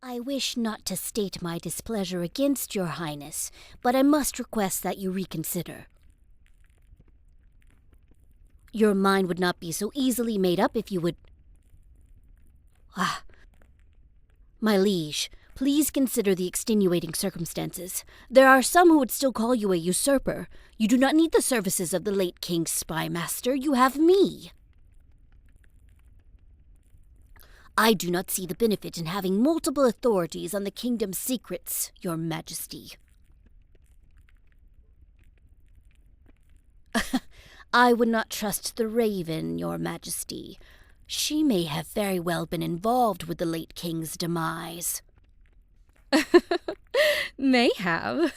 I wish not to state my displeasure against your highness, but I must request that you reconsider. Your mind would not be so easily made up if you would... My liege, please consider the extenuating circumstances. There are some who would still call you a usurper. You do not need the services of the late King's Spymaster. You have me. I do not see the benefit in having multiple authorities on the kingdom's secrets, your majesty. I would not trust the raven, your majesty. She may have very well been involved with the late king's demise. May have.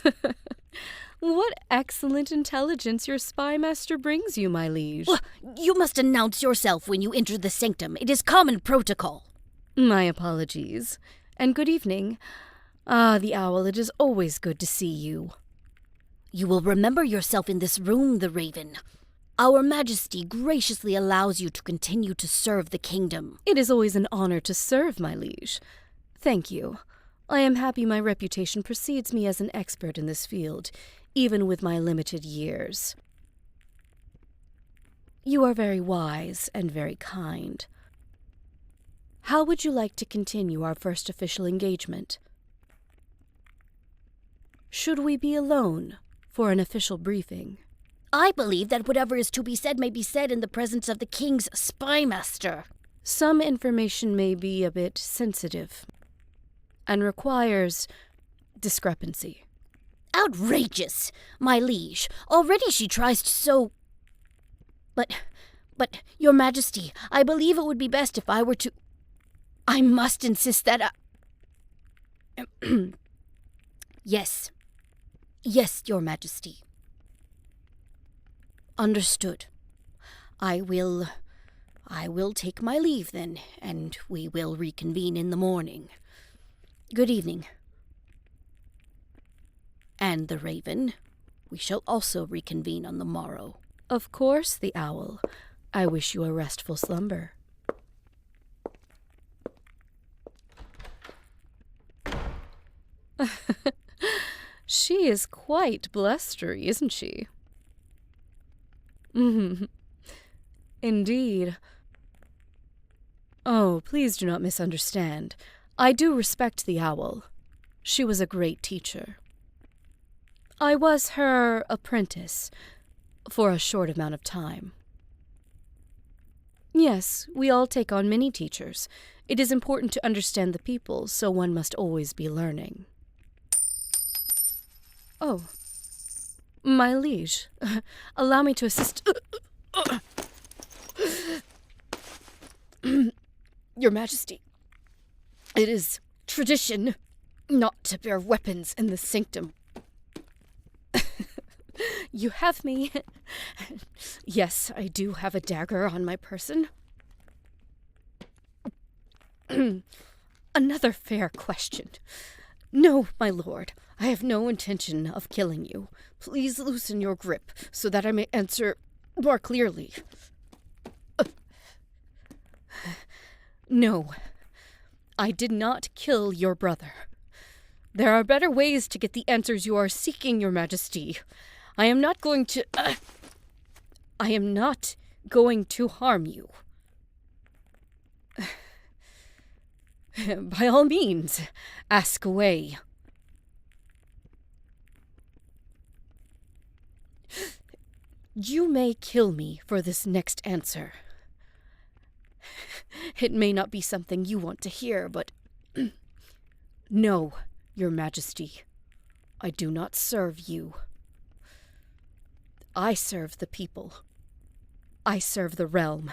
What excellent intelligence your spymaster brings you, my liege. Well, you must announce yourself when you enter the sanctum. It is common protocol. My apologies. And good evening. Ah, the owl, it is always good to see you. You will remember yourself in this room, the raven. Our Majesty graciously allows you to continue to serve the kingdom. It is always an honor to serve, my liege. Thank you. I am happy my reputation precedes me as an expert in this field, even with my limited years. You are very wise and very kind. How would you like to continue our first official engagement? Should we be alone for an official briefing? I believe that whatever is to be said may be said in the presence of the King's Spymaster. Some information may be a bit sensitive and requires discrepancy. Outrageous, my liege. Already she tries to so... But, your majesty, I believe it would be best if I were to... I must insist that Yes. Yes, your majesty. Understood. I will take my leave then, and we will reconvene in the morning. Good evening. And the raven, we shall also reconvene on the morrow. Of course, the owl. I wish you a restful slumber. She is quite blustery, isn't she? Indeed. Oh, please do not misunderstand. I do respect the owl. She was a great teacher. I was her apprentice for a short amount of time. Yes, we all take on many teachers. It is important to understand the people, so one must always be learning. Oh, my liege, allow me to assist. Your Majesty, it is tradition not to bear weapons in the sanctum. You have me. Yes, I do have a dagger on my person. Another fair question. No, my lord, I have no intention of killing you. Please loosen your grip so that I may answer more clearly. No, I did not kill your brother. There are better ways to get the answers you are seeking, your majesty. I am not going to harm you. By all means, ask away. You may kill me for this next answer. It may not be something you want to hear, but... No, your majesty, I do not serve you. I serve the people. I serve the realm.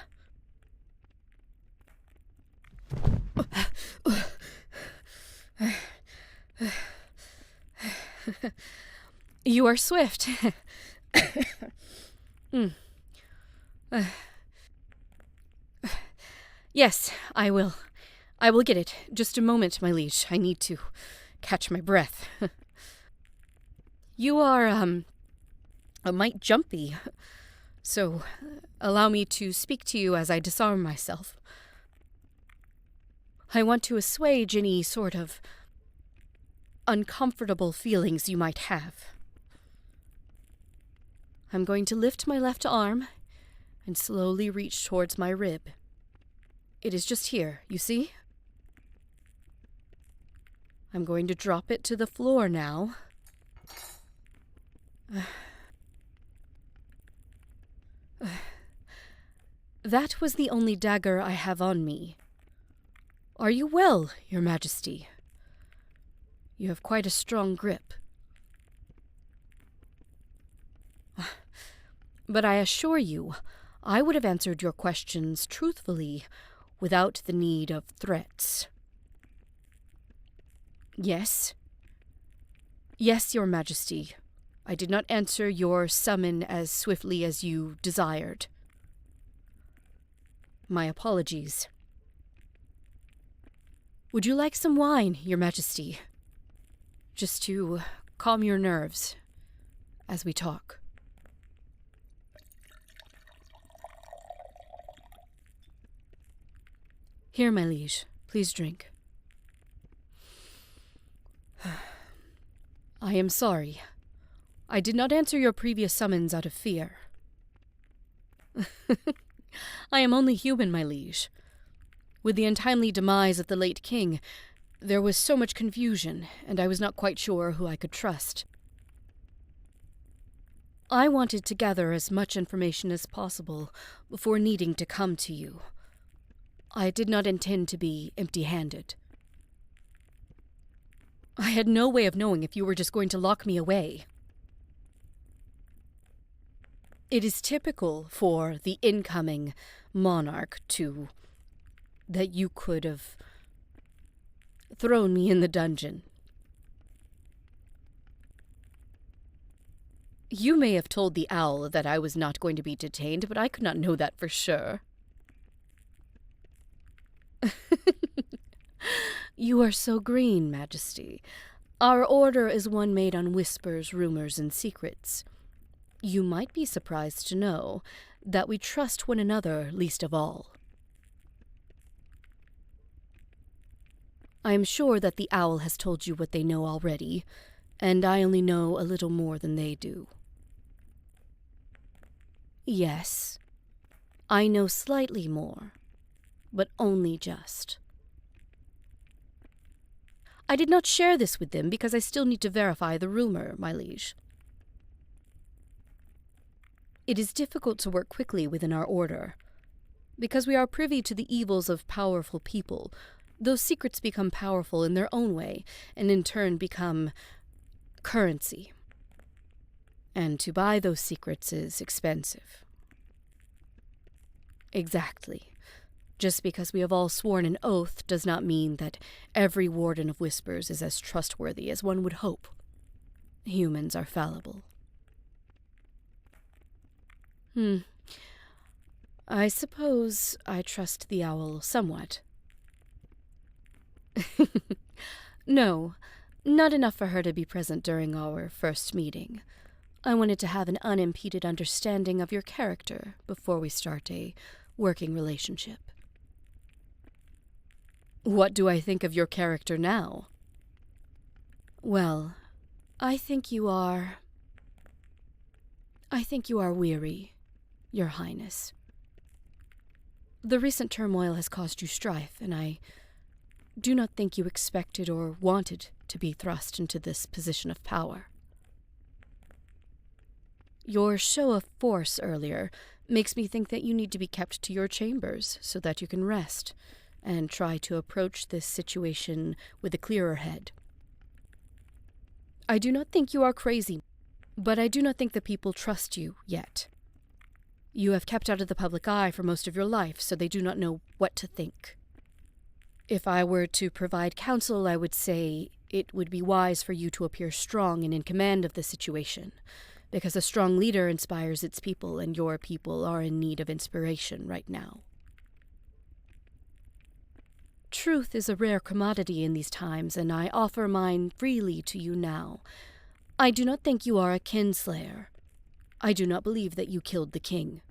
You are swift. Yes, I will. I will get it. Just a moment, my liege. I need to catch my breath. You are, a mite jumpy, so allow me to speak to you as I disarm myself. I want to assuage any sort of uncomfortable feelings you might have. I'm going to lift my left arm and slowly reach towards my rib. It is just here, you see? I'm going to drop it to the floor now. That was the only dagger I have on me. Are you well, Your Majesty? You have quite a strong grip. But I assure you, I would have answered your questions truthfully without the need of threats. Yes? Yes, Your Majesty. I did not answer your summon as swiftly as you desired. My apologies. Would you like some wine, Your Majesty? Just to calm your nerves as we talk. Here, my liege. Please drink. I am sorry. I did not answer your previous summons out of fear. I am only human, my liege. With the untimely demise of the late king, there was so much confusion, and I was not quite sure who I could trust. I wanted to gather as much information as possible before needing to come to you. I did not intend to be empty-handed. I had no way of knowing if you were just going to lock me away. It is typical for the incoming monarch that you could have thrown me in the dungeon. You may have told the owl that I was not going to be detained, but I could not know that for sure. You are so green, Majesty. Our order is one made on whispers, rumors, and secrets. You might be surprised to know that we trust one another least of all. I am sure that the owl has told you what they know already, and I only know a little more than they do. Yes, I know slightly more, but only just. I did not share this with them because I still need to verify the rumor, my liege. It is difficult to work quickly within our order. Because we are privy to the evils of powerful people, those secrets become powerful in their own way, and in turn become currency. And to buy those secrets is expensive. Exactly. Just because we have all sworn an oath does not mean that every warden of whispers is as trustworthy as one would hope. Humans are fallible. I suppose I trust the owl somewhat. No, not enough for her to be present during our first meeting. I wanted to have an unimpeded understanding of your character before we start a working relationship. What do I think of your character now? Well, I think you are weary, Your Highness. The recent turmoil has caused you strife, and I do not think you expected or wanted to be thrust into this position of power. Your show of force earlier makes me think that you need to be kept to your chambers so that you can rest and try to approach this situation with a clearer head. I do not think you are crazy, but I do not think the people trust you yet. You have kept out of the public eye for most of your life, so they do not know what to think. If I were to provide counsel, I would say it would be wise for you to appear strong and in command of the situation, because a strong leader inspires its people, and your people are in need of inspiration right now. Truth is a rare commodity in these times, and I offer mine freely to you now. I do not think you are a kinslayer. I do not believe that you killed the king.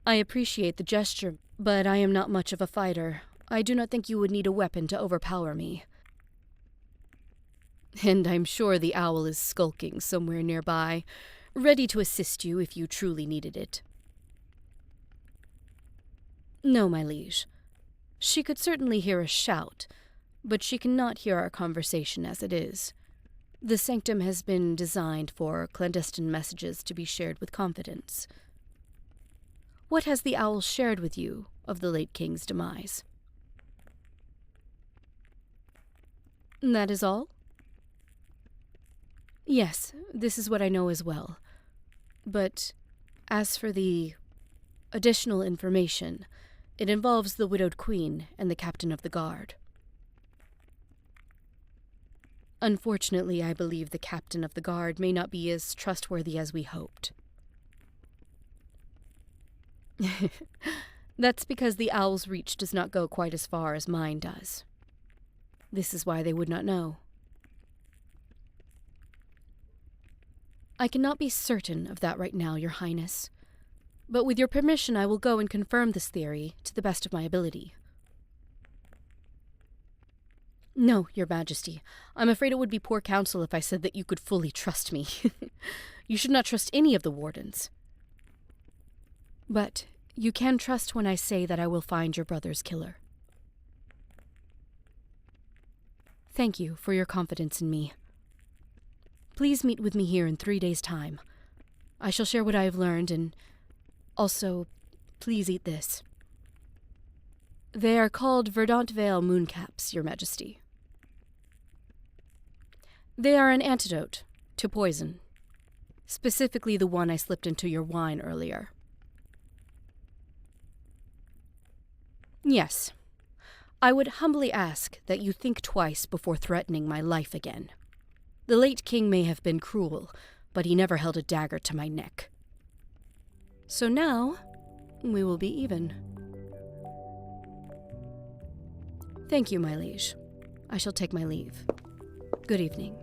I appreciate the gesture, but I am not much of a fighter. I do not think you would need a weapon to overpower me. And I'm sure the owl is skulking somewhere nearby, ready to assist you if you truly needed it. No, my liege. She could certainly hear us shout, but she cannot hear our conversation as it is. The sanctum has been designed for clandestine messages to be shared with confidence. What has the owl shared with you of the late king's demise? That is all? Yes, this is what I know as well. But as for the additional information, it involves the widowed queen and the captain of the guard. Unfortunately, I believe the captain of the guard may not be as trustworthy as we hoped. That's because the owl's reach does not go quite as far as mine does. This is why they would not know. I cannot be certain of that right now, Your Highness. But with your permission, I will go and confirm this theory to the best of my ability. No, Your Majesty. I'm afraid it would be poor counsel if I said that you could fully trust me. You should not trust any of the wardens. But you can trust when I say that I will find your brother's killer. Thank you for your confidence in me. Please meet with me here in 3 days' time. I shall share what I have learned, and also, please eat this. They are called Verdant Vale mooncaps, Your Majesty. They are an antidote to poison, specifically the one I slipped into your wine earlier. Yes, I would humbly ask that you think twice before threatening my life again. The late king may have been cruel, but he never held a dagger to my neck. So now, we will be even. Thank you, my liege. I shall take my leave. Good evening.